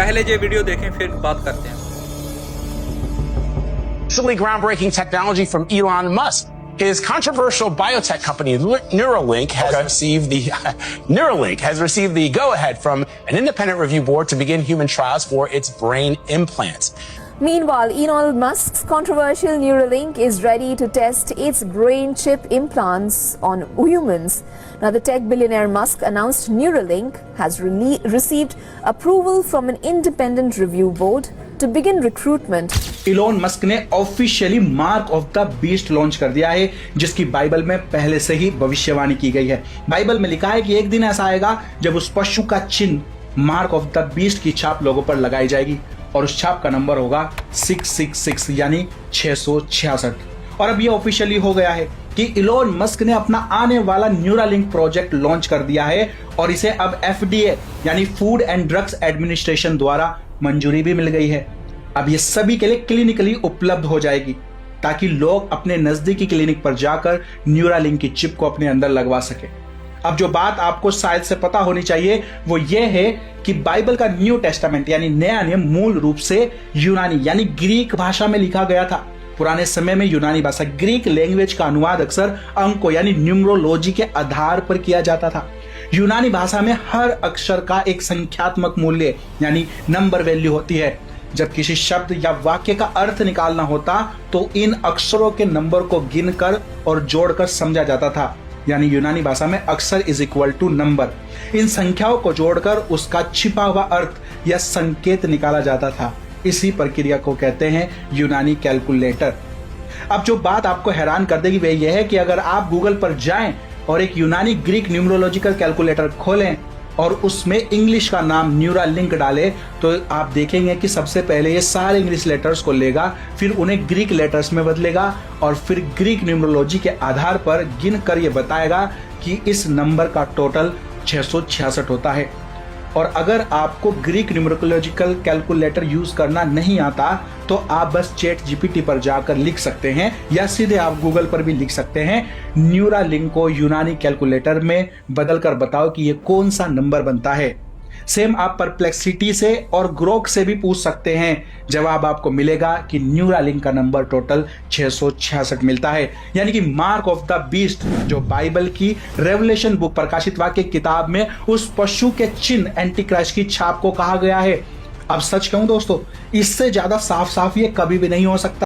पहले ये वीडियो देखें फिर बात करते हैं। Actually groundbreaking technology from Elon Musk. His controversial biotech company Neuralink has received the go-ahead from an independent review board to begin human trials for its brain implants. Meanwhile, Elon Musk's controversial Neuralink is ready to test its brain chip implants on humans. Now, the tech billionaire Musk announced Neuralink has received approval from an independent review board to begin recruitment. Elon Musk ने officially mark of the beast launch कर दिया है, जिसकी Bible में पहले से ही भविष्यवाणी की गई है। बाइबल में लिखा है कि एक दिन ऐसा आएगा जब उस पशु का चिन्ह मार्क ऑफ द बीस्ट की छाप लोगों पर लगाई जाएगी और उस छाप का नंबर होगा 666 यानी 666। और अब ये ऑफिशियली हो गया है कि इलोन मस्क ने अपना आने वाला न्यूरालिंक प्रोजेक्ट लॉन्च कर दिया है और इसे अब FDA यानी फूड एंड ड्रग्स एडमिनिस्ट्रेशन द्वारा मंजूरी भी मिल गई है। अब ये सभी के लिए क्लिनिकली उपलब्ध हो जाएगी ताकि लोग अपने नजदीकी क्लिनिक पर जाकर न्यूरालिंक की चिप को अपने अंदर लगवा सके। अब जो बात आपको शायद से पता होनी चाहिए वो ये है कि बाइबल का न्यू टेस्टामेंट यानी नया नियम मूल रूप से यूनानी यानी ग्रीक भाषा में लिखा गया था। पुराने समय में यूनानी भाषा ग्रीक लैंग्वेज का अनुवाद अक्सर अंकों यानी न्यूमरोलॉजी के आधार पर किया जाता था। यूनानी भाषा में हर अक्षर का एक संख्यात्मक मूल्य यानी नंबर वैल्यू होती है। जब किसी शब्द या वाक्य का अर्थ निकालना होता तो इन अक्षरों के नंबर को गिनकर और जोड़कर समझा जाता था, यानी यूनानी भाषा में अक्षर इज इक्वल टू नंबर। इन संख्याओं को जोड़कर उसका छिपा हुआ अर्थ या संकेत निकाला जाता था। इसी प्रक्रिया को कहते हैं यूनानी कैलकुलेटर। अब जो बात आपको हैरान कर देगी वह यह है कि अगर आप गूगल पर जाएं और एक यूनानी ग्रीक न्यूमरोलॉजिकल कैलकुलेटर खोलें और उसमें इंग्लिश का नाम न्यूरालिंक डाले तो आप देखेंगे कि सबसे पहले ये सारे इंग्लिश लेटर्स को लेगा, फिर उन्हें ग्रीक लेटर्स में बदलेगा और फिर ग्रीक न्यूमरोलॉजी के आधार पर गिन कर ये बताएगा कि इस नंबर का टोटल 666 होता है। और अगर आपको ग्रीक न्यूमरोलॉजिकल कैलकुलेटर यूज करना नहीं आता तो आप बस चैट जीपीटी पर जाकर लिख सकते हैं या सीधे आप गूगल पर भी लिख सकते हैं न्यूरालिंक को यूनानी कैलकुलेटर में बदलकर बताओ कि ये कौन सा नंबर बनता है। सेम आप परप्लेक्सिटी से और ग्रोक से भी पूछ सकते हैं, जवाब आपको मिलेगा कि न्यूरालिंक का नंबर टोटल 666 मिलता है। यानी कि मार्क ऑफ द बीस्ट जो बाइबल की रेवलेशन बुक प्रकाशित वाक्य किताब में उस पशु के चिन्ह एंटी क्राइस्ट की छाप को कहा गया है। अब सच कहूं दोस्तों, इससे ज्यादा साफ साफ ये कभी भी नहीं हो सकता।